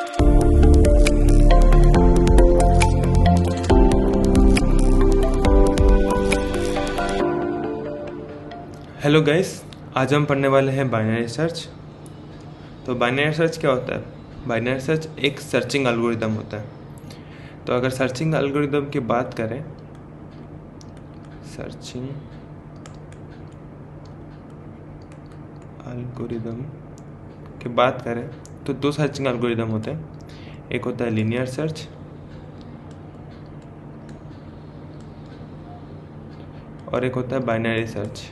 Hello guys, आज हम पढ़ने वाले हैं बाइनरी सर्च। तो बाइनरी सर्च क्या होता है? बाइनरी सर्च एक सर्चिंग एल्गोरिदम होता है। तो अगर सर्चिंग एल्गोरिदम की बात करें, सर्चिंग एल्गोरिदम की बात करें तो दो सर्चिंग एल्गोरिदम होते हैं। एक होता है लीनियर सर्च और एक होता है बाइनरी सर्च।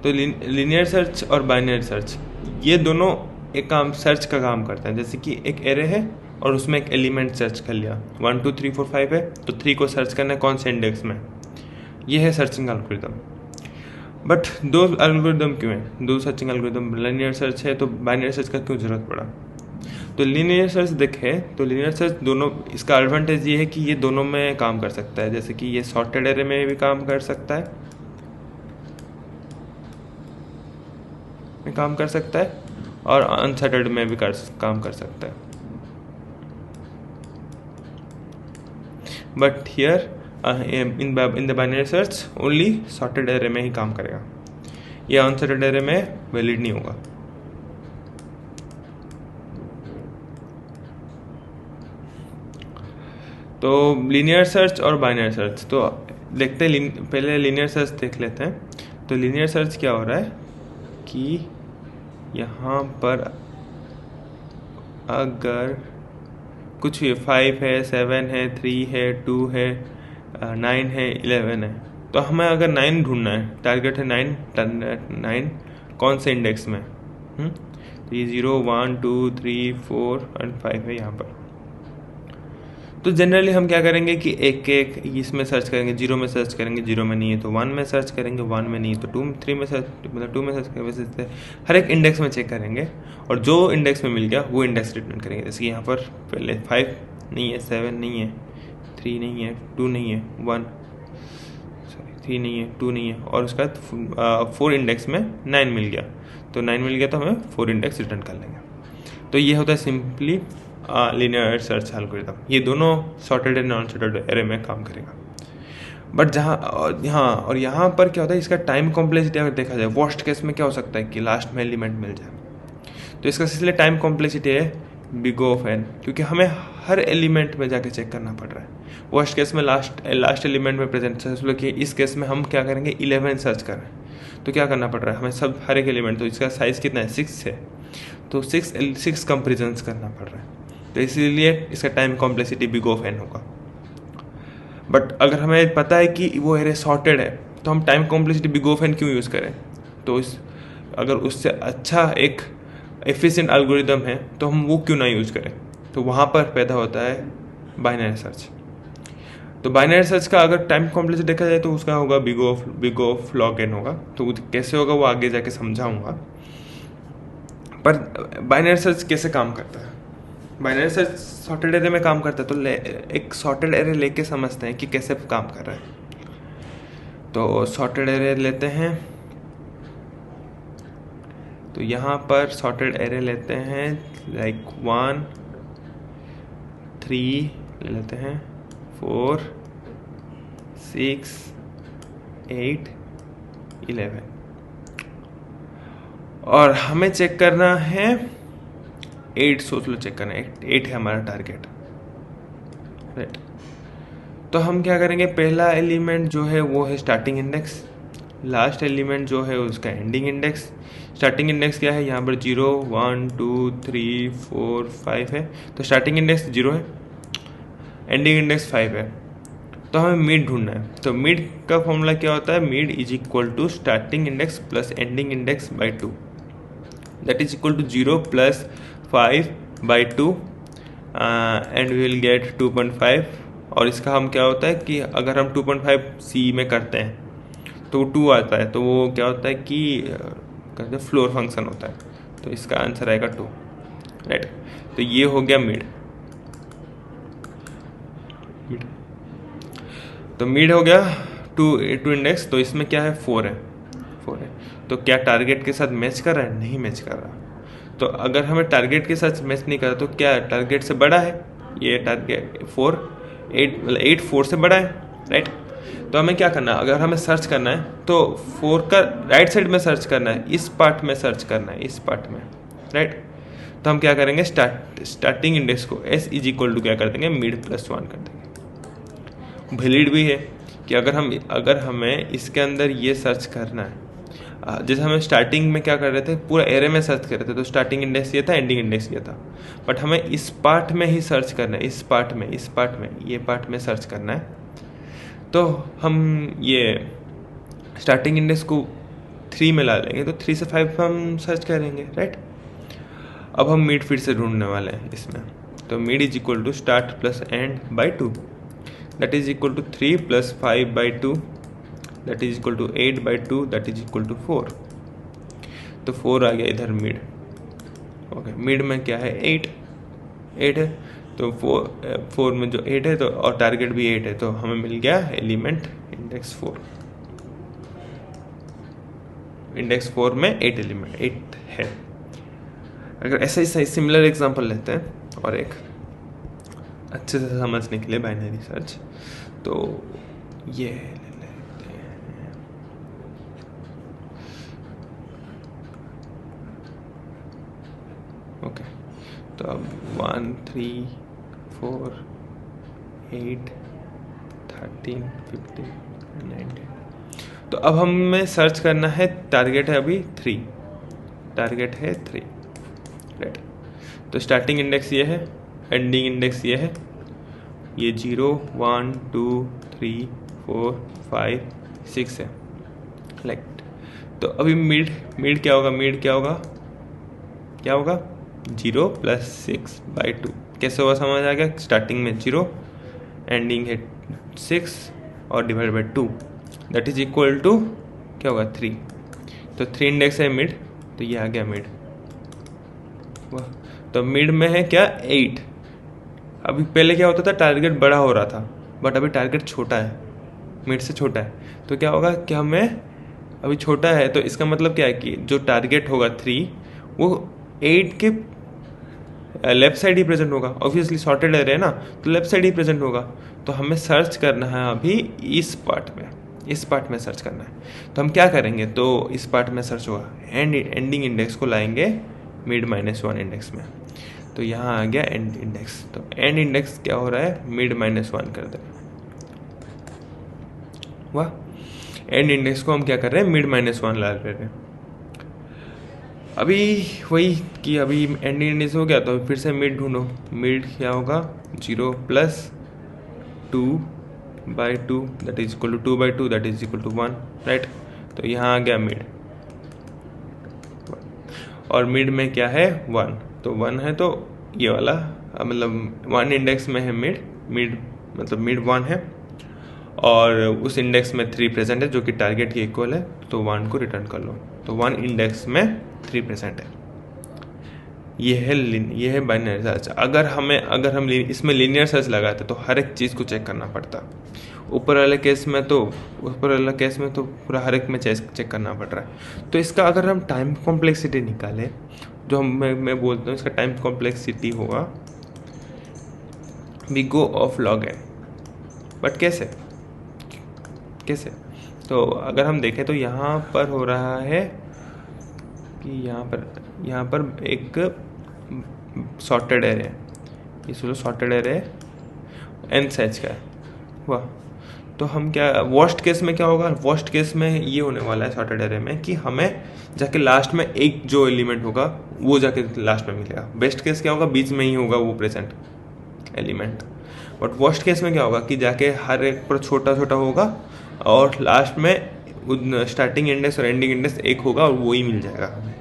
तो लीनियर सर्च और बाइनरी सर्च ये दोनों एक काम सर्च का काम करते हैं। जैसे कि एक एरे है और उसमें एक एलिमेंट सर्च कर लिया, 1 2 3 4 5 है, तो 3 को सर्च करना है कौन से इंडेक्स में। ये है सर्चिंग एल्गोरिदम। बट दो एल्गोरिदम क्यों है? दो सर्चिंग एल्गोरिदम, लीनियर सर्च है तो बाइनरी सर्च का क्यों जरूरत पड़ा? तो लीनियर सर्च देखें तो लीनियर सर्च दोनों, इसका एडवांटेज ये है कि ये दोनों में काम कर सकता है। जैसे कि ये सॉर्टेड एरे में भी काम कर सकता है, और अनसॉर्टेड में भी काम कर सकता है। But here in the binary search only sorted array में ही काम करेगा, ये अनसॉर्टेड एरे में वैलिड नहीं होगा। तो लीनियर सर्च और बाइनरी सर्च, तो देखते हैं, पहले लीनियर सर्च देख लेते हैं। तो लीनियर सर्च क्या हो रहा है कि यहाँ पर अगर कुछ 5 है, 7 है, 3 है, 2 है, 9 है, 11 है, तो हमें अगर 9 ढूंढना है, टारगेट है 9 कौन से इंडेक्स में। तो ये 0 1 2 3 4 और 5 है यहाँ पर। तो जनरली हम क्या करेंगे कि एक एक इसमें सर्च करेंगे, 0 में सर्च करेंगे, 0 में नहीं है तो 1 में सर्च करेंगे, 1 में नहीं है तो 2 3 में सर्च, मतलब 2 में सर्च करेंगे। वैसे हर एक इंडेक्स में चेक करेंगे और जो इंडेक्स में मिल गया वो इंडेक्स रिटर्न करेंगे। जैसे कि यहाँ पर पहले 5 नहीं है, 7 नहीं है, 3 नहीं है, 2 नहीं है, 3 नहीं है, 2 नहीं है, और उसके बाद 4 इंडेक्स में 9 मिल गया। तो 9 मिल गया तो हमें 4 इंडेक्स रिटर्न कर लेंगे। तो ये होता है सिंपली लीनियर सर्च एल्गोरिदम। ये दोनों sorted and non sorted array में काम करेगा। बट यहाँ पर क्या होता है, इसका टाइम कॉम्प्लेक्सिटी अगर देखा जाए, वर्स्ट केस में क्या हो सकता है कि लास्ट में एलिमेंट मिल जाए। तो इसका इसलिए टाइम कॉम्प्लेक्सिटी है बिग ऑफ एन, क्योंकि हमें हर एलिमेंट में जाके चेक करना पड़ रहा है। वर्स्ट केस में लास्ट एलिमेंट में प्रेजेंट है, कि इस केस में हम क्या करेंगे, 11 सर्च कर रहे हैं तो क्या करना पड़ रहा है हमें, सब हर एक एलिमेंट। तो इसका साइज कितना है, 6 है, तो 6 कंपेरिजन्स करना पड़ रहा है। तो इसीलिए इसका time complexity big of N होगा। बट अगर हमें पता है कि वो एरे सॉर्टेड है तो हम time complexity big of N क्यों यूज़ करें? तो अगर उससे अच्छा एक एफिशिएंट एल्गोरिदम है तो हम वो क्यों ना यूज़ करें? तो वहाँ पर पैदा होता है बाइनरी सर्च। तो बाइनरी सर्च का अगर टाइम कॉम्प्लेक्सिटी देखा जाए तो उसका होगा बिग ऑफ लॉग एन होगा। तो कैसे होगा वो आगे जाके समझाऊंगा। पर बाइनरी सर्च कैसे काम करता है? बाइनरी सर्च सॉर्टेड एरे में काम करता है। तो एक सॉर्टेड एरे लेके समझते हैं कि कैसे काम कर रहा है। तो सॉर्टेड एरे लेते हैं, तो यहाँ पर सॉर्टेड एरे लेते हैं, लाइक 1 3 ले लेते हैं, 4 6 8 11, और हमें चेक करना है 8। सोच लो, चेक करना है 8 है हमारा टारगेट, राइट। तो हम क्या करेंगे, पहला एलिमेंट जो है वो है स्टार्टिंग इंडेक्स, लास्ट एलिमेंट जो है उसका एंडिंग इंडेक्स। स्टार्टिंग इंडेक्स क्या है, यहाँ पर 0 1 2 3 4 5 है, तो स्टार्टिंग इंडेक्स 0 है, एंडिंग इंडेक्स 5 है। तो हमें मिड ढूंढना है। तो मिड का फॉर्मूला क्या होता है, mid is equal to starting index plus ending index by 2, that is equal to 0 plus 5 by 2 and we will get 2.5। और इसका हम क्या होता है कि अगर हम 2.5 सी में करते हैं तो 2 आता है, तो वो क्या होता है कि कहते हैं फ्लोर फंक्शन होता है। तो इसका आंसर आएगा 2, राइट। तो ये हो गया मिड। तो मिड हो गया 2 इंडेक्स, तो इसमें क्या है 4 है, 4 है। तो क्या टारगेट के साथ मैच कर रहा है? नहीं मैच कर रहा। तो अगर हमें टारगेट के साथ मैच नहीं कर रहा तो क्या टारगेट से बड़ा है? ये टारगेट 4 8 मतलब 8 4 से बड़ा है, राइट। तो हमें क्या करना है, अगर हमें सर्च करना है तो 4 का राइट साइड में सर्च करना है, इस पार्ट में सर्च करना है, इस पार्ट में, राइट। तो हम क्या करेंगे, स्टार्टिंग इंडेक्स को s इज इक्वल टू क्या कर देंगे, मिड प्लस 1 कर देंगे। वैलिड भी है कि अगर हमें इसके अंदर ये सर्च करना है, जैसे हमें स्टार्टिंग में क्या कर रहे थे, पूरा एरे में सर्च कर रहे थे, तो स्टार्टिंग इंडेक्स ये था, एंडिंग इंडेक्स ये था। बट हमें इस पार्ट में ही सर्च करना है, इस पार्ट में ये पार्ट में सर्च करना है। तो हम ये स्टार्टिंग इंडेक्स को 3 में ला लेंगे, तो 3 से 5 हम सर्च करेंगे, राइट। अब हम मिड फिर से ढूंढने वाले हैं इसमें। तो mid is equal to start plus end by 2, that is equal to 3 plus 5 by 2, that is equal to 8 by 2, that is equal to 4। तो 4 आ गया इधर मिड। ओके, मिड में क्या है, 8 है। तो 4 में जो 8 है, तो और टारगेट भी 8 है, तो हमें मिल गया एलिमेंट इंडेक्स 4। इंडेक्स 4 में 8 एलिमेंट 8 है। अगर ऐसा ही सिमिलर एग्जांपल लेते हैं और एक अच्छे से समझने के लिए बाइनरी सर्च, तो ये ले लेते हैं। ओके, तो अब 1 3 4 8 13 15 19। तो अब हमें सर्च करना है, टारगेट है अभी 3, टारगेट है 3, राइट। तो स्टार्टिंग इंडेक्स ये है, एंडिंग इंडेक्स ये है, ये 0 1 2 3 4 5 6 है, राइट। तो अभी मिड क्या होगा, क्या होगा 0 प्लस 6 बाई 2। कैसे हुआ समझ आ गया, स्टार्टिंग में 0, एंडिंग है 6 और divide by 2, that is equal to क्या होगा 3। तो 3 इंडेक्स है मिड, तो ये आ गया मिड। वाह, तो मिड में है क्या 8। अभी पहले क्या होता था, टारगेट बड़ा हो रहा था, बट अभी टारगेट छोटा है, मिड से छोटा है। तो क्या होगा कि हमें अभी छोटा है, तो इसका मतलब क्या है कि जो टारगेट होगा 3 वो 8 के लेफ्ट साइड ही प्रेजेंट होगा। ऑब्वियसली सॉर्टेड एरे है ना, तो लेफ्ट साइड ही प्रेजेंट होगा। तो हमें सर्च करना है अभी इस पार्ट में सर्च करना है। तो हम क्या करेंगे, तो इस पार्ट में सर्च होगा, एंडिंग इंडेक्स को लाएंगे मिड -1 इंडेक्स में। तो यहाँ आ गया एंड इंडेक्स। तो एंड इंडेक्स क्या हो रहा है, मिड -1 कर देंगे। वाह, एंड इंडेक्स को हम क्या कर रहे हैं, मिड -1 ला रहे हैं। अभी वही कि अभी एंड इंडेक्स हो गया, तो फिर से मिड ढूंढो। मिड क्या होगा, 0 plus 2 by 2, that is equal to 2 by 2, that is equal to 1, right. तो यहाँ आ गया मिड, और मिड में क्या है 1, तो 1 है, तो ये वाला मतलब 1 इंडेक्स में है मिड मतलब मिड 1 है, और उस इंडेक्स में 3 प्रेजेंट है जो कि टारगेट के इक्वल है, तो 1 को रिटर्न कर लो। तो 1 इंडेक्स में 3 प्रेजेंट है। ये है बाइनरी सर्च। अगर हम इसमें लीनियर सर्च लगाते तो हर एक चीज़ को चेक करना पड़ता। ऊपर वाले केस में तो पूरा हर एक में चेक करना पड़ रहा है। तो इसका अगर हम टाइम कॉम्प्लेक्सिटी निकालें, जो मैं बोलता हूँ इसका टाइम कॉम्प्लेक्सिटी होगा we go of log n। But कैसे, तो अगर हम देखें तो यहाँ पर हो रहा है कि यहाँ पर एक सॉर्टेड एरे है, ये सॉर्टेड एरे n साइज का है। वाह, तो हम क्या वर्स्ट केस में क्या होगा, वर्स्ट केस में ये होने वाला है सॉर्टेड एरे में कि हमें जाके लास्ट में एक जो एलिमेंट होगा वो जाके लास्ट में मिलेगा। बेस्ट केस क्या होगा, बीच में ही होगा वो present element. But worst case में क्या होगा कि जाके हर एक पर छोटा छोटा होगा और लास्ट में स्टार्टिंग इंडेक्स और एंडिंग इंडेक्स एक होगा और वो ही मिल जाएगा हमें।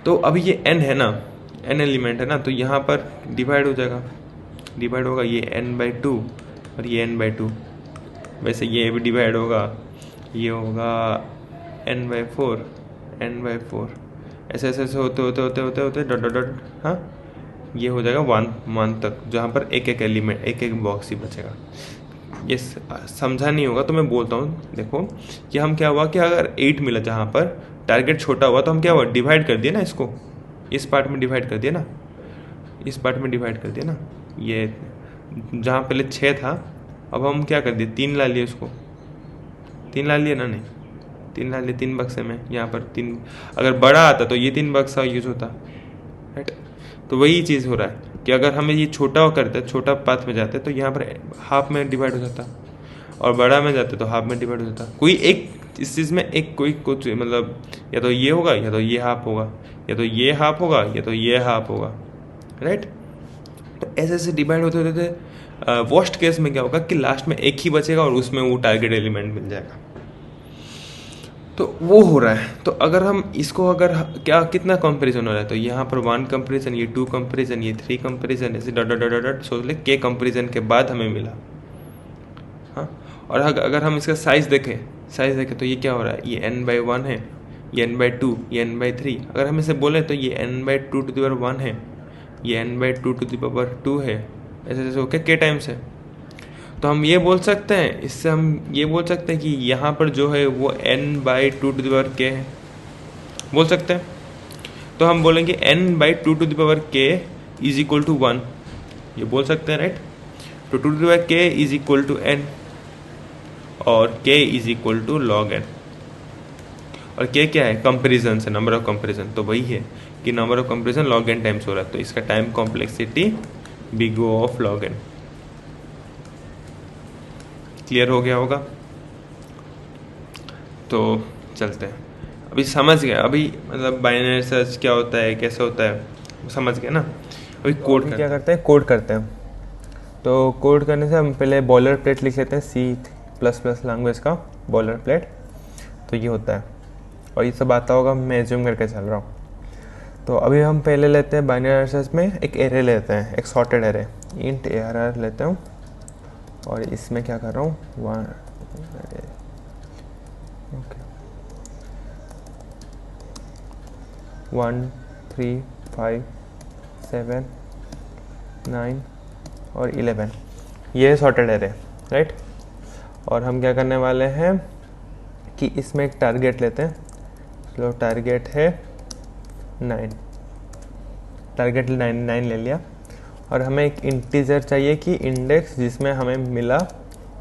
तो अभी ये n है ना, n एलिमेंट है ना, तो यहाँ पर डिवाइड होगा ये n/2 और ये n/2। वैसे ये भी डिवाइड होगा, ये होगा n/4 ऐसे होते डॉट हाँ, ये हो जाएगा 1 तक, जहाँ पर एक एलिमेंट एक बॉक्स ही बचेगा। ये समझा नहीं होगा तो मैं बोलता हूँ। देखो कि हम क्या हुआ कि अगर 8 मिला जहाँ पर टारगेट छोटा हुआ तो हम क्या हुआ डिवाइड कर दिया ना, इसको इस पार्ट में डिवाइड कर दिया ना, इस पार्ट में डिवाइड कर दिया ना। ये जहाँ पहले 6 था अब हम क्या कर दिए 3 ला लिए, उसको 3 ला लिए ना, नहीं 3 ला लिए, 3 बक्से में यहाँ पर 3। अगर बड़ा आता तो ये 3 बक्सा यूज होता, राइट। तो वही चीज़ हो रहा है कि अगर हमें ये छोटा करते छोटा पाथ में जाते तो यहाँ पर हाफ में डिवाइड हो जाता, और बड़ा में जाते तो हाफ में डिवाइड हो जाता। कोई एक इस चीज़ में एक कोई कुछ मतलब या तो ये होगा या तो ये हाफ होगा, या तो ये हाफ होगा या तो ये हाफ होगा, राइट। तो ऐसे ऐसे डिवाइड होते होते वर्स्ट केस में क्या होगा कि लास्ट में एक ही बचेगा और उसमें वो टारगेट एलिमेंट मिल जाएगा। तो वो हो रहा है। तो अगर हम इसको अगर क्या कितना कंपैरिजन हो रहा है, तो यहाँ पर 1 कंपैरिजन, ये 2 कंपैरिजन, ये 3 कंपैरिजन, ऐसे डॉट डॉट डॉट डॉट सोच ले के कंपैरिजन के बाद हमें मिला। हाँ, और अगर हम इसका साइज देखें तो ये क्या हो रहा है, ये n/1 है, ये n/2, ये n/3। अगर हम इसे बोलें तो ये n/2⁻1 है, ये n/2⁻2 है, ऐसे जैसे ओके के टाइम्स है। तो हम ये बोल सकते हैं, इससे हम ये बोल सकते हैं कि यहाँ पर जो है वो n/2k है, बोल सकते हैं। तो हम बोलेंगे n/2k इज इक्वल टू 1, ये बोल सकते हैं, राइट। तो 2k is equal to n और k is equal to log n। और k क्या है, कंपेरिजन से, नंबर ऑफ कंपेरिजन। तो वही है कि number of comparison log n times हो रहा है, तो इसका time complexity big O of log n। Clear हो गया होगा। तो चलते हैं, अभी समझ गए, अभी मतलब बाइनरी सर्च क्या होता है, कैसे होता है, समझ गए ना। अभी कोड क्या करते हैं, कोड करते हैं। तो कोड करने से हम पहले बॉयलर प्लेट लिख लेते हैं, C++ लैंग्वेज का बॉयलर प्लेट। तो ये होता है, और ये सब आता होगा, मैं एज्यूम करके चल रहा हूँ। तो अभी हम पहले लेते हैं बाइनरी सर्च में एक एरे लेते हैं, एक सॉर्टेड एरे, int ARR लेते हूँ, और इसमें क्या कर रहा हूँ, 1 3 5 7 9 और 11, ये है सॉर्टेड एरे, राइट। और हम क्या करने वाले हैं कि इसमें एक टारगेट लेते हैं। चलो टारगेट है 9, टारगेट 9 ले लिया, और हमें एक इंटीजर चाहिए कि इंडेक्स जिसमें हमें मिला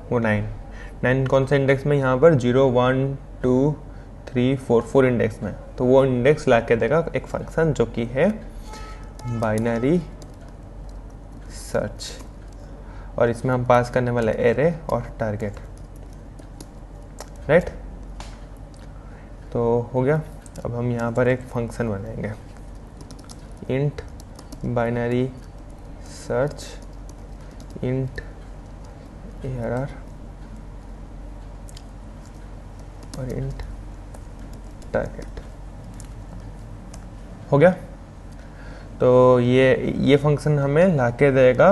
वो 9 कौन सा इंडेक्स में, यहाँ पर 0 1 2 3 4 इंडेक्स में। तो वो इंडेक्स ला के देगा एक फंक्शन जो कि है बाइनरी सर्च, और इसमें हम पास करने वाले एरे और टारगेट, राइट। तो हो गया। अब हम यहाँ पर एक फंक्शन बनाएंगे, int binary search int ARR और इंट टारगेट। हो गया। तो ये फंक्शन हमें लाके देगा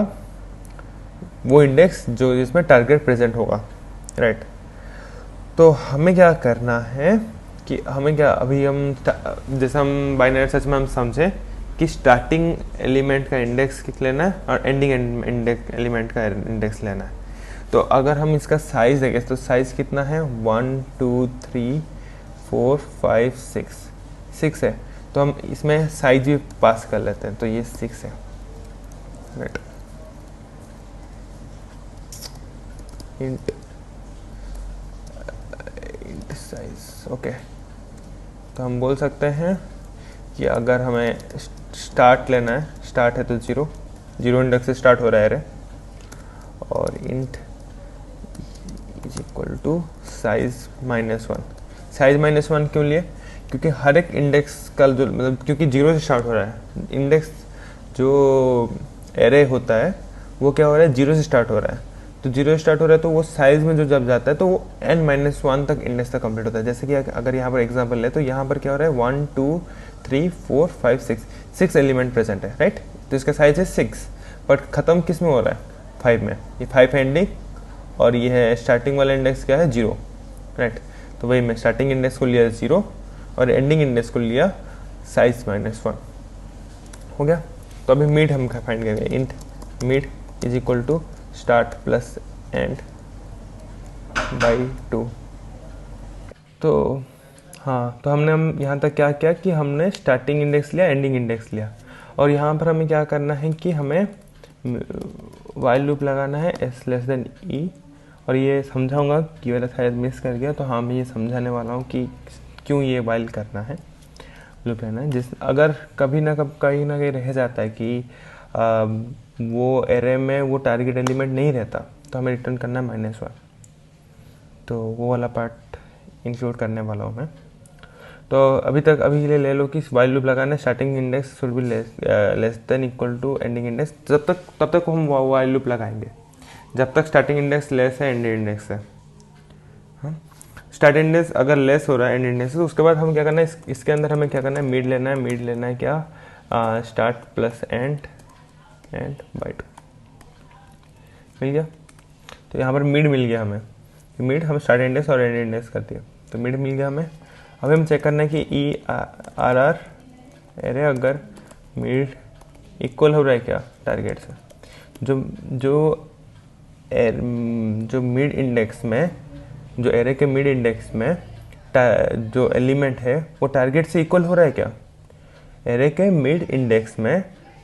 वो इंडेक्स जो जिसमें टारगेट प्रेजेंट होगा, राइट। तो हमें क्या करना है कि हमें क्या, अभी हम जैसे हम बाइनरी सर्च में हम समझे कि स्टार्टिंग एलिमेंट का इंडेक्स कितना लेना है और एंडिंग एलिमेंट का इंडेक्स लेना है। तो अगर हम इसका साइज देखें तो साइज कितना है, 1 2 3 4 5 6 है। तो हम इसमें साइज भी पास कर लेते हैं, तो ये 6 है, राइट। Int size, okay. तो हम बोल सकते हैं कि अगर हमें स्टार्ट लेना है, स्टार्ट है तो 0 इंडेक्स से स्टार्ट हो रहा है एरे, और int is equal to size -1। Size -1 क्यों लिए, क्योंकि हर एक इंडेक्स का जो मतलब क्योंकि 0 से स्टार्ट हो रहा है, इंडेक्स जो एरे होता है वो क्या हो रहा है, 0 से स्टार्ट हो रहा है। तो 0 से स्टार्ट हो रहा है तो वो साइज में जो जब जाता है तो वो n-1 तक इंडेक्स तक कंप्लीट होता है। जैसे कि अगर यहाँ पर एग्जांपल ले तो यहाँ पर क्या हो रहा है, 1 2 3 4 5 6 एलिमेंट प्रेजेंट है, राइट। तो इसका साइज है 6, बट ख़त्म किस में हो रहा है, 5 में। ये 5 है एंडिंग, और ये है स्टार्टिंग वाला इंडेक्स क्या है, 0, राइट। तो वही मैं स्टार्टिंग इंडेक्स को लिया 0 और एंडिंग इंडेक्स को लिया साइज -1। हो गया। तो अभी मिड हम फाइंड करेंगे, int mid is equal to start plus end by 2। तो हाँ, तो हम यहाँ तक क्या किया कि हमने स्टार्टिंग इंडेक्स लिया, एंडिंग इंडेक्स लिया, और यहाँ पर हमें क्या करना है कि हमें वाइल लूप लगाना है एस लेस देन ई। और ये समझाऊंगा कि वाला शायद मिस कर गया, तो हाँ मैं ये समझाने वाला हूँ कि क्यों ये वाइल करना है, लूप लेना है। जिस अगर कभी ना कहीं रह जाता है कि वो एरे में वो टारगेट एलिमेंट नहीं रहता, तो हमें रिटर्न करना है -1। तो वो वाला पार्ट इंक्लूड करने वाला हूँ मैं। तो अभी के लिए ले लो कि वाइल लूप लगाना है, starting index should be less than equal to ending index. तब तक हम वाइल लूप लगाएंगे जब तक स्टार्टिंग इंडेक्स लेस है एंड इंडेक्स है। हाँ, स्टार्ट इंडेक्स अगर लेस हो रहा है एंड इंडेक्स तो उसके बाद हम क्या करना है, इसके अंदर हमें क्या करना है, मिड लेना है। मिड लेना है क्या, स्टार्ट प्लस एंड बाई 2 मिल गया। तो यहाँ पर मिड मिल गया हमें, मिड हम स्टार्ट इंडेक्स और एंड इंडेक्स कर दिया, तो मिड मिल गया हमें। अब हम चेक करना है कि ई आर आर एरे अगर मिड इक्वल हो रहा है क्या टारगेट से। जो मिड इंडेक्स में, जो एरे के मिड इंडेक्स में जो एलिमेंट है वो टारगेट से इक्वल हो रहा है क्या। एरे के मिड इंडेक्स में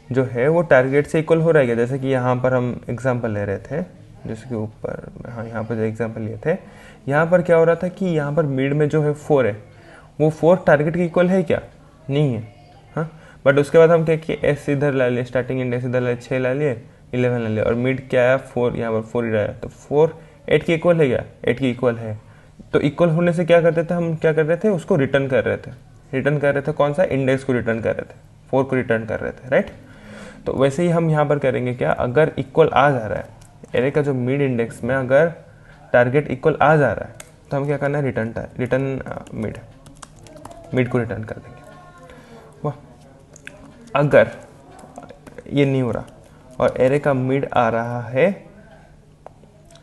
जो है वो टारगेट से इक्वल हो रहा है क्या। जैसे कि यहाँ पर हम एग्जांपल ले रहे थे, जैसे कि ऊपर, हाँ यहाँ पर जो एग्जांपल लिए थे, यहाँ पर क्या हो रहा था कि यहाँ पर मिड में जो है 4 है, वो 4 टारगेट के इक्वल है क्या, नहीं है। हाँ, बट उसके बाद हम क्या किए, एस इधर ला लिए, स्टार्टिंग इंडेक्स इधर ला लिए, 6 ला लिए, 11 ला लिए, और मिड क्या है 4, यहाँ पर 4 ही रहा है, तो 4 8 के इक्वल है क्या, 8 के इक्वल है। तो इक्वल होने से क्या करते थे हम, क्या कर रहे थे, उसको रिटर्न कर रहे थे। रिटर्न कर रहे थे कौन सा, इंडेक्स को रिटर्न कर रहे थे, 4 को रिटर्न कर रहे थे, राइट। तो वैसे ही हम यहाँ पर करेंगे क्या, अगर इक्वल आ जा रहा है एरे का जो मिड इंडेक्स में, अगर टारगेट इक्वल आ जा रहा है, तो हम क्या करना है, रिटर्न मिड को रिटर्न कर देंगे। वाह, अगर ये नहीं हो रहा और एरे का मिड आ रहा है,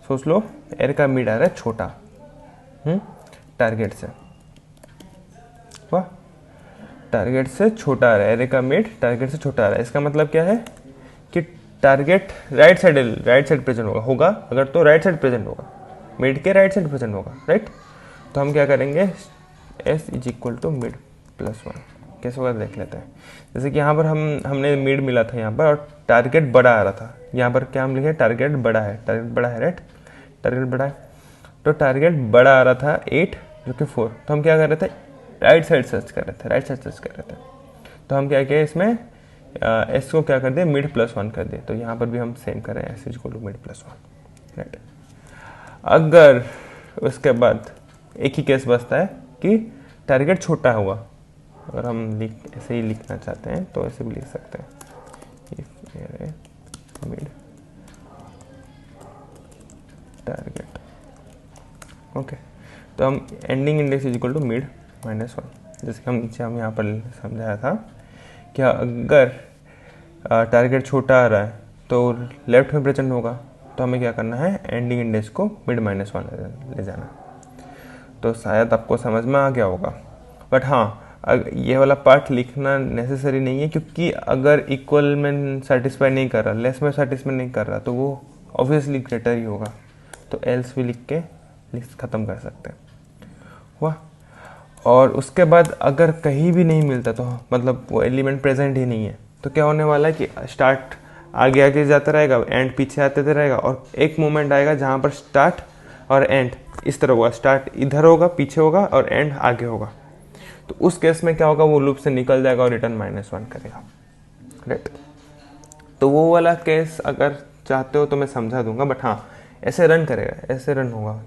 सोच लो एरे का मिड आ रहा है छोटा टारगेट से, वाह, टारगेट से छोटा आ रहा है, एरे का मिड टारगेट से छोटा आ रहा है। इसका मतलब क्या है कि टारगेट राइट साइड प्रेजेंट होगा अगर, तो राइट साइड प्रेजेंट होगा, मिड के राइट साइड प्रेजेंट होगा, राइट। तो हम क्या करेंगे, S is equal to mid plus 1। कैसे होगा देख लेते हैं। जैसे कि यहाँ पर हमने मिड मिला था यहाँ पर, और टारगेट बड़ा आ रहा था, यहाँ पर क्या हम लिखे, टारगेट बड़ा है, राइट, टारगेट बड़ा है। तो टारगेट बड़ा आ रहा था 8 जो कि 4, तो हम क्या कर रहे थे, राइट साइड सर्च कर रहे थे। तो हम क्या किए, इसमें एस को क्या कर दिए, मिड प्लस 1 कर दिए। तो यहाँ पर भी हम सेम करें, S is equal to mid plus 1, right. अगर उसके बाद एक ही केस बचता है कि टारगेट छोटा हुआ, अगर हम ऐसे ही लिखना चाहते हैं तो ऐसे भी लिख सकते हैं, if array mid target, okay. तो हम ending index is equal to mid -1, जैसे कि हम यहाँ पर समझाया था कि अगर टारगेट छोटा आ रहा है तो लेफ्ट में प्रेजेंट होगा, तो हमें क्या करना है, एंडिंग इंडेक्स को मिड -1 ले जाना। तो शायद आपको समझ में आ गया होगा, बट हाँ ये वाला पार्ट लिखना नेसेसरी नहीं है, क्योंकि अगर इक्वल में सेटिस्फाई नहीं कर रहा, लेस में सेटिस्फाई नहीं कर रहा, तो वो ऑब्वियसली ग्रेटर ही होगा। तो एल्स भी लिख के ख़त्म कर सकते हैं, वाह। और उसके बाद अगर कहीं भी नहीं मिलता, तो मतलब वो एलिमेंट प्रेजेंट ही नहीं है, तो क्या होने वाला है कि स्टार्ट आगे जाता रहेगा, एंड पीछे आते रहेगा, और एक मोमेंट आएगा जहाँ पर स्टार्ट और एंड इस तरह होगा, स्टार्ट इधर होगा, पीछे होगा, और एंड आगे होगा। तो उस केस में क्या होगा, वो लूप से निकल जाएगा और रिटर्न -1 करेगा, राइट। तो वो वाला केस अगर चाहते हो तो मैं समझा दूंगा, बट हाँ ऐसे रन करेगा, ऐसे रन होगा।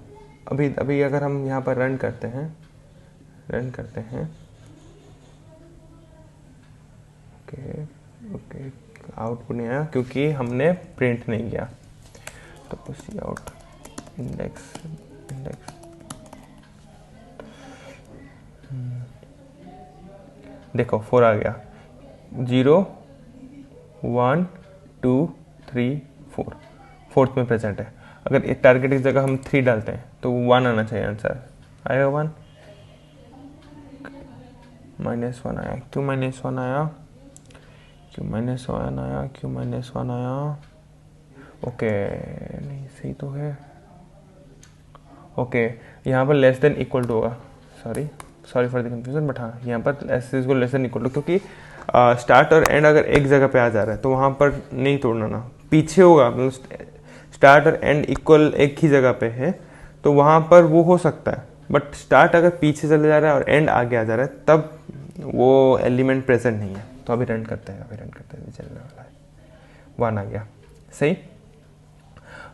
अभी अगर हम यहाँ पर रन करते हैं, ओके, आउटपुट नहीं आया क्योंकि हमने प्रिंट नहीं किया। तो सी आउट इंडेक्स देखो 4 आ गया, 0 1 2 3 4, फोर्थ में प्रेजेंट है। अगर एक टारगेट की जगह हम 3 डालते हैं तो 1 आना चाहिए, आंसर आएगा 1, -1 आया। क्यों -1 आया, क्यों -1 आया, ओके नहीं सही तो है, ओके, यहाँ पर लेस देन इक्वल टू होगा, sorry for the confusion, but हाँ यहाँ पर एस इज को लेस देन इक्वल टू, क्योंकि स्टार्ट और एंड अगर एक जगह पे आ जा रहा है तो वहाँ पर नहीं तोड़ना ना, पीछे होगा, मतलब स्टार्ट और एंड इक्वल एक ही जगह पे है तो वहाँ पर वो हो सकता है, बट स्टार्ट अगर पीछे चले जा रहा है और एंड आगे आ जा रहा है तब वो एलिमेंट प्रेजेंट नहीं है। तो अभी रन करते हैं, चलने वाला है, 1 आ गया, सही।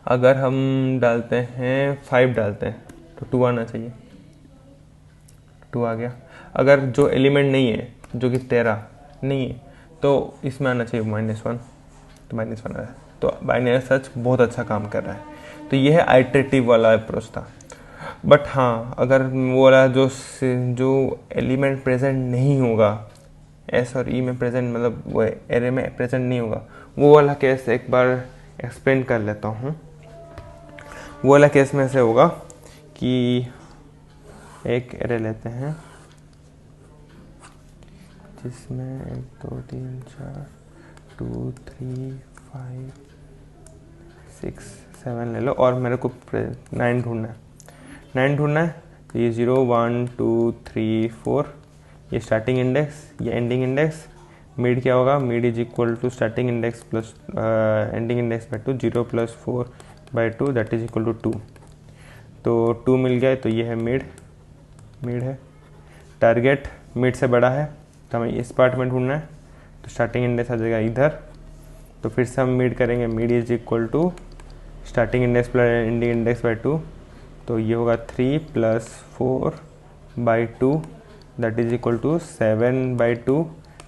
अगर हम डालते हैं 5 डालते हैं तो 2 आना चाहिए, 2 आ गया। अगर जो एलिमेंट नहीं है, जो कि 13 नहीं है, तो इसमें आना चाहिए -1, तो -1 आया। तो बाइनरी सर्च बहुत अच्छा काम कर रहा है। तो ये है आइटरेटिव वाला अप्रोच था। बट हाँ, अगर वो वाला जो एलिमेंट प्रेजेंट नहीं होगा, एस और ई में प्रेजेंट, मतलब वो एरे में प्रेजेंट नहीं होगा, वो वाला केस एक बार एक्सप्लेन कर लेता हूँ। वो वाला केस में से होगा कि एक एरे लेते हैं जिसमें 1 2 3 4 2 3 5 6 7 ले लो, और मेरे को 9 ढूंढना है। तो ये 0 1 2 3 4 ये स्टार्टिंग इंडेक्स, ये एंडिंग इंडेक्स। मिड क्या होगा, mid is equal to starting index plus ending index by 2, 0 + 4/2 that is equal to 2। तो 2 मिल गया, तो ये है मिड है। टारगेट मिड से बड़ा है तो हमें इस पार्ट में ढूंढना है, तो स्टार्टिंग इंडेक्स आ जाएगा इधर। तो फिर से हम मिड करेंगे, mid is equal to starting index plus ending index by 2, तो ये होगा 3 + 4/2 that is equal to 7/2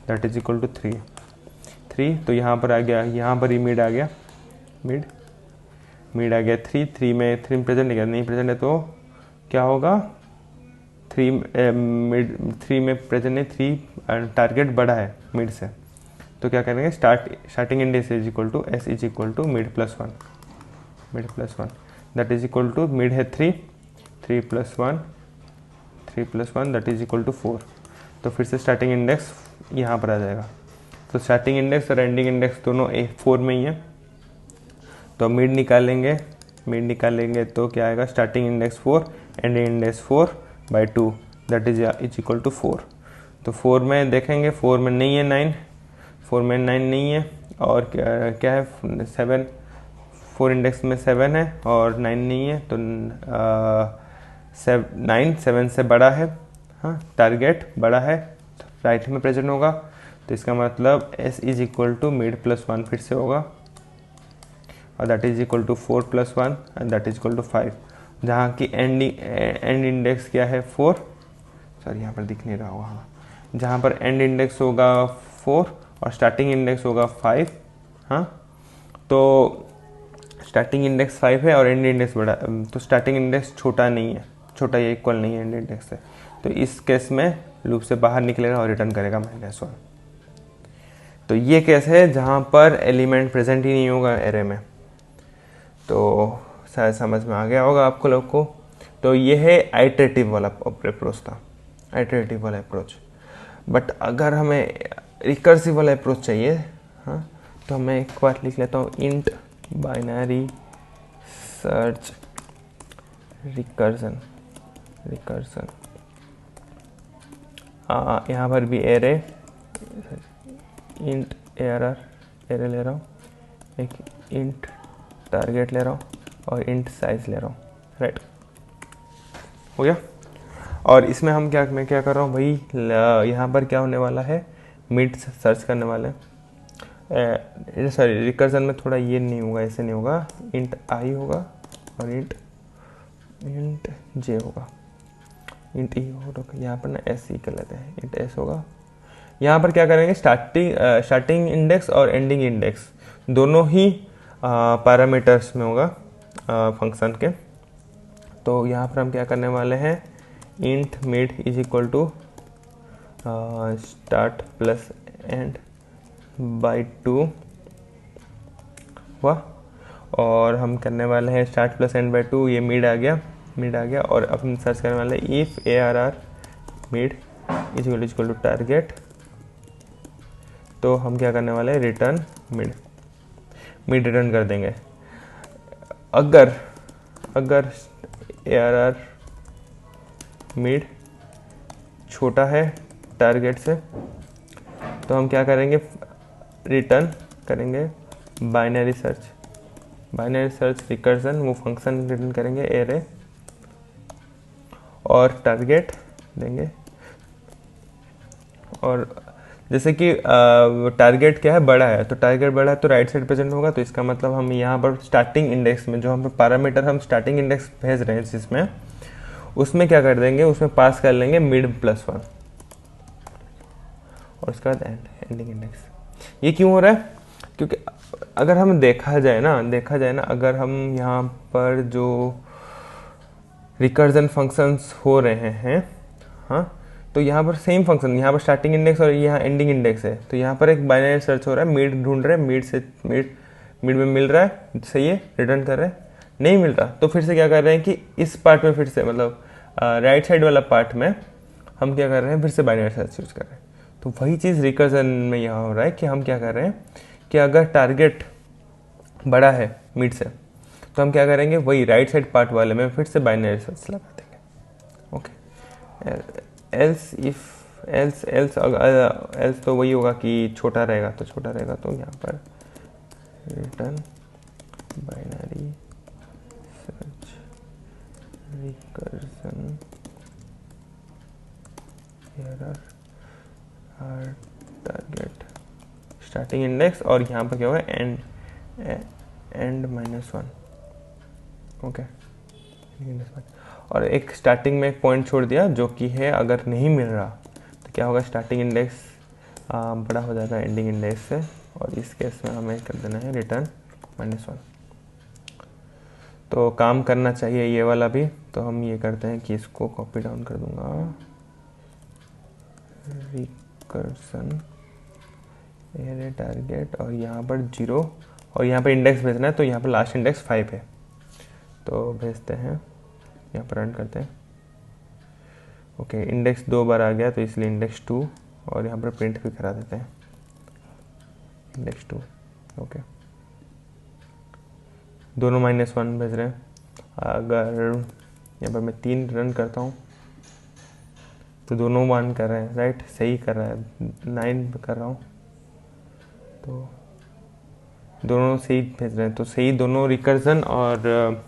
that is equal to 3। तो यहाँ पर आ गया, यहाँ पर ही मिड आ गया, मिड आ गया 3 में प्रेजेंट है क्या, नहीं प्रेजेंट है, तो क्या होगा 3 में प्रेजेंट नहीं, 3 टारगेट बड़ा है मिड से, तो क्या करेंगे, starting index is equal to S is equal to mid + 1 that is equal to mid है 3 + 1 दैट इज इक्वल टू 4। तो फिर से स्टार्टिंग इंडेक्स यहाँ पर आ जाएगा। तो स्टार्टिंग इंडेक्स और एंडिंग इंडेक्स दोनों 4 में ही है, तो मिड निकालेंगे तो क्या आएगा, starting index 4 ending index 4/2 that is equal to 4। तो 4 में देखेंगे, 4 में नहीं है 9, 4 में 9 नहीं है, और क्या है 7, 4 इंडेक्स में 7 है और 9 नहीं है, तो 9 7 से बड़ा है, हाँ टारगेट बड़ा है, राइट में प्रेजेंट होगा। तो इसका मतलब s is equal to mid + 1 फिर से होगा, और that is equal to 4 + 1 and that is equal to 5, जहाँ की एंड इंडेक्स क्या है 4, सॉरी यहाँ पर दिख नहीं रहा होगा, हाँ जहाँ पर एंड इंडेक्स होगा 4 और स्टार्टिंग इंडेक्स होगा 5, हाँ तो स्टार्टिंग इंडेक्स 5 है और एंड इंडेक्स बड़ा, तो स्टार्टिंग इंडेक्स छोटा या इक्वल नहीं है एंड इंडेक्स से, तो इस केस में लूप से बाहर निकलेगा और रिटर्न करेगा -1। तो ये केस है जहाँ पर एलिमेंट प्रेजेंट ही नहीं होगा एरे में। तो शायद समझ में आ गया होगा आपको लोग को। तो ये है आइटरेटिव वाला अप्रोच था, आइटरेटिव वाला अप्रोच। बट अगर हमें रिकर्सिव वाला अप्रोच चाहिए, हाँ तो मैं एक बार लिख लेता हूँ, इंट बाइनरी सर्च रिकर्सन। यहाँ पर भी एरे, इंट एरे ले रहा हूँ, एक इंट टारगेट ले रहा हूँ और इंट साइज ले रहा हूँ, राइट हो गया। और इसमें मैं क्या कर रहा हूँ भाई, यहाँ पर क्या होने वाला है, मिड सर्च करने वाले हैं। सॉरी रिकर्जन में थोड़ा ये नहीं होगा, ऐसे नहीं होगा, इंट आई होगा और इंट जे होगा, इंट ई होगा, यहाँ पर ना एस ई कर लेते हैं, इंट एस होगा। यहाँ पर क्या करेंगे, स्टार्टिंग इंडेक्स और एंडिंग इंडेक्स दोनों ही पैरामीटर्स में होगा फंक्शन के। तो यहाँ पर हम क्या करने वाले हैं, int mid is equal to start plus end by 2 हुआ, और हम करने वाले हैं स्टार्ट प्लस एंड बाई 2, ये मिड आ गया। और अब हम सर्च करने वाले हैं if ARR mid is equal to target. तो हम क्या करने वाले हैं, रिटर्न मिड रिटर्न कर देंगे। अगर ARR मिड छोटा है टारगेट से, तो हम क्या करेंगे, रिटर्न करेंगे binary search, binary search recursion, वो फंक्शन रिटर्न करेंगे एरे और टारगेट देंगे। और जैसे कि टारगेट क्या है, बड़ा है, तो टारगेट बड़ा है तो राइट साइड प्रेजेंट होगा, तो इसका मतलब हम यहाँ पर स्टार्टिंग इंडेक्स में जो हम पैरामीटर हम स्टार्टिंग इंडेक्स भेज रहे हैं जिसमें, उसमें क्या कर देंगे, उसमें पास कर लेंगे मिड +1 और उसके बाद एंडिंग इंडेक्स। ये क्यों हो रहा है, क्योंकि अगर हम देखा जाए ना अगर हम यहाँ पर जो रिकर्जन फंक्शंस हो रहे हैं, हाँ, तो यहाँ पर सेम फंक्शन, यहाँ पर स्टार्टिंग इंडेक्स और यहाँ एंडिंग इंडेक्स है, तो यहाँ पर एक बाइनरी सर्च हो रहा है, मिड ढूंढ रहे हैं, मिड में मिल रहा है, सही है, रिटर्न कर रहे हैं, नहीं मिल रहा तो फिर से क्या कर रहे हैं कि इस पार्ट में फिर से मतलब राइट साइड वाला पार्ट में हम क्या कर रहे हैं, फिर से बाइनरी सर्च यूज कर रहे हैं। तो वही चीज़ रिकर्जन में यहाँ हो रहा है कि हम क्या कर रहे हैं कि अगर टारगेट बड़ा है मिड से, तो हम क्या करेंगे, वही राइट साइड पार्ट वाले में फिर से बाइनरी सर्च लगा देंगे। ओके, एल्स तो वही होगा कि छोटा रहेगा, तो यहाँ पर return binary search recursion target starting index और यहाँ पर क्या होगा, एंड -1। ओके, और एक स्टार्टिंग में एक पॉइंट छोड़ दिया जो कि है अगर नहीं मिल रहा तो क्या होगा, स्टार्टिंग इंडेक्स बड़ा हो जाएगा एंडिंग इंडेक्स से, और इस केस में हमें कर देना है रिटर्न -1। तो काम करना चाहिए ये वाला भी, तो हम ये करते हैं कि इसको कॉपी डाउन कर दूंगा, रिकर्सन एरे टारगेट और यहाँ पर 0 और यहाँ पर इंडेक्स भेजना है, तो यहाँ पर लास्ट इंडेक्स 5 है, तो भेजते हैं, यहाँ पर रन करते हैं। ओके, इंडेक्स 2 बार आ गया तो इसलिए इंडेक्स 2, और यहाँ पर प्रिंट भी करा देते हैं इंडेक्स 2। ओके, दोनों -1 भेज रहे हैं। अगर यहाँ पर मैं 3 रन करता हूँ तो दोनों 1 कर रहे हैं, राइट, सही कर रहा है, 9 कर रहा हूँ तो दोनों सही भेज रहे हैं, तो सही दोनों रिकर्जन और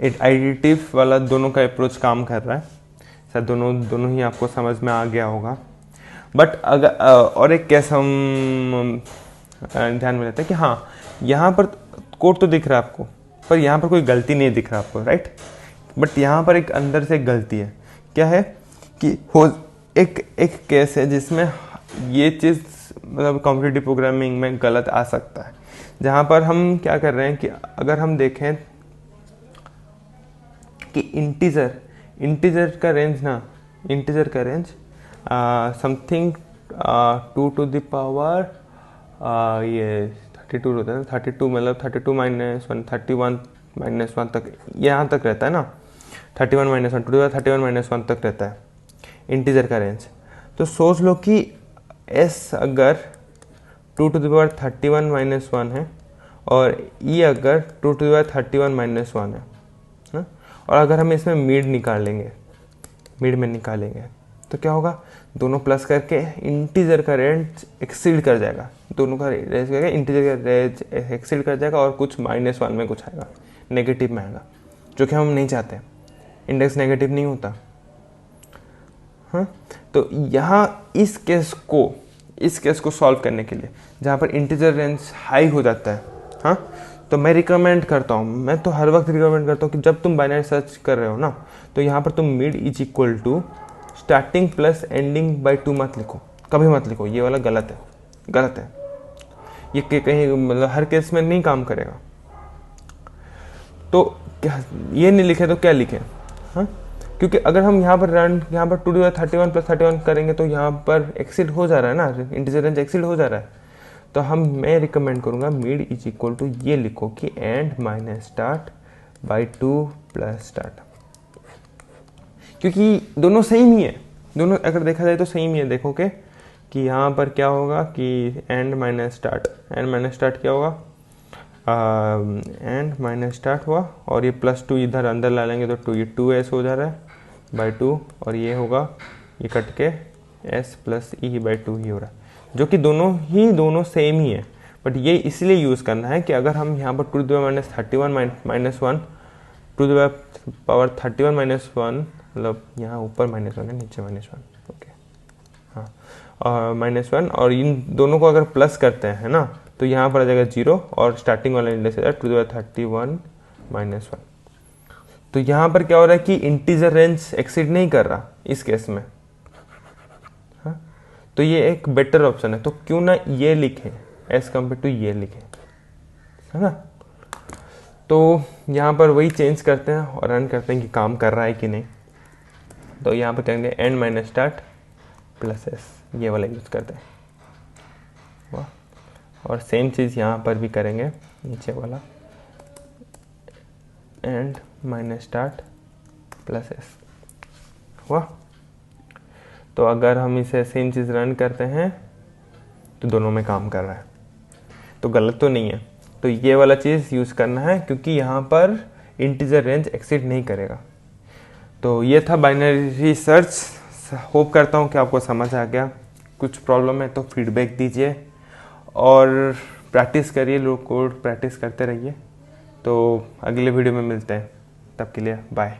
एडिटिव वाला दोनों का अप्रोच काम कर रहा है। शायद दोनों ही आपको समझ में आ गया होगा। बट अगर और एक केस हम ध्यान में लेते हैं कि हाँ, यहाँ पर कोड तो दिख रहा है आपको, पर यहाँ पर कोई गलती नहीं दिख रहा आपको, राइट, बट यहाँ पर एक अंदर से एक गलती है। क्या है कि एक केस है जिसमें ये चीज़ मतलब कॉम्पिटिटिव प्रोग्रामिंग में गलत आ सकता है, जहाँ पर हम क्या कर रहे हैं कि अगर हम देखें कि इंटीजर का range something 2 to the power ये 32 होता है, 32 मतलब 32 -1 31 -1 तक, यहाँ तक रहता है ना, 31 -1 31 -1 तक रहता है इंटीजर का रेंज। तो सोच लो कि s अगर 2 to the power 31 -1 है और e अगर 2 to the power 31 -1 है, और अगर हम इसमें मिड में निकालेंगे तो क्या होगा, दोनों प्लस करके इंटीजर का रेंज एक्सीड कर जाएगा, दोनों का रेंज करके इंटीजर का रेंज एक्सीड कर जाएगा और कुछ -1 में कुछ आएगा, नेगेटिव में आएगा, जो कि हम नहीं चाहते, इंडेक्स नेगेटिव नहीं होता। हाँ, तो यहाँ इस केस को सॉल्व करने के लिए जहाँ पर इंटीजर रेंज हाई हो जाता है, हाँ, तो मैं रिकमेंड करता हूँ, मैं तो हर वक्त रिकमेंड करता हूँ कि जब तुम बाइनरी सर्च कर रहे हो ना, तो यहाँ पर तुम mid is equal to starting plus ending by 2 मत लिखो, कभी मत लिखो, ये वाला गलत है, ये कहीं मतलब हर केस में नहीं काम करेगा। तो क्या ये नहीं लिखे तो क्या लिखें, हाँ, क्योंकि अगर हम यहाँ पर 2 to the 31 + 31 करेंगे तो यहाँ पर एक्सीड हो जा रहा है ना, इंटीजर रेंज एक्सीड हो जा रहा है, तो मैं रिकमेंड करूँगा मिड इज इक्वल टू ये लिखो कि एंड -start बाई 2 + start, क्योंकि दोनों सेम ही है, दोनों अगर देखा जाए तो सेम ही है। देखो कि यहाँ पर क्या होगा कि एंड -start क्या होगा, एंड माइनस स्टार्ट हुआ और ये +2 इधर अंदर ला लेंगे तो 2 ये 2s हो जा रहा है बाई 2 और ये होगा ये कट के s प्लस ई बाई 2 ही हो रहा है, जो कि दोनों सेम ही है। बट ये इसलिए यूज़ करना है कि अगर हम यहाँ पर to the power -31 to the power 31 -1 मतलब यहाँ ऊपर -1 है नीचे -1 ओके हाँ और -1 और इन दोनों को अगर प्लस करते हैं ना तो यहाँ पर आ जाएगा 0 और स्टार्टिंग वाला इंडेक्स है टू द पावर 31 -1। तो यहाँ पर क्या हो रहा है कि इंटीजर रेंज एक्सीड नहीं कर रहा इस केस में, हाँ तो ये एक बेटर ऑप्शन है। तो क्यों ना ये लिखें एज कम्पेयर टू ये लिखें, है ना। तो यहाँ पर वही चेंज करते हैं और रन करते हैं कि काम कर रहा है कि नहीं। तो यहाँ पर कहेंगे and minus start plus S, ये वाला यूज़ करते हैं। वाह, और सेम चीज़ यहाँ पर भी करेंगे, नीचे वाला and minus start plus S. वाह, तो अगर हम इसे सेम चीज़ रन करते हैं तो दोनों में काम कर रहा है, तो गलत तो नहीं है। तो ये वाला चीज़ यूज़ करना है क्योंकि यहाँ पर इंटीजर रेंज एक्सीड नहीं करेगा। तो ये था बाइनरी सर्च। होप करता हूँ कि आपको समझ आ गया। कुछ प्रॉब्लम है तो फीडबैक दीजिए और प्रैक्टिस करिए, लोग कोड प्रैक्टिस करते रहिए। तो अगले वीडियो में मिलते हैं, तब के लिए बाय।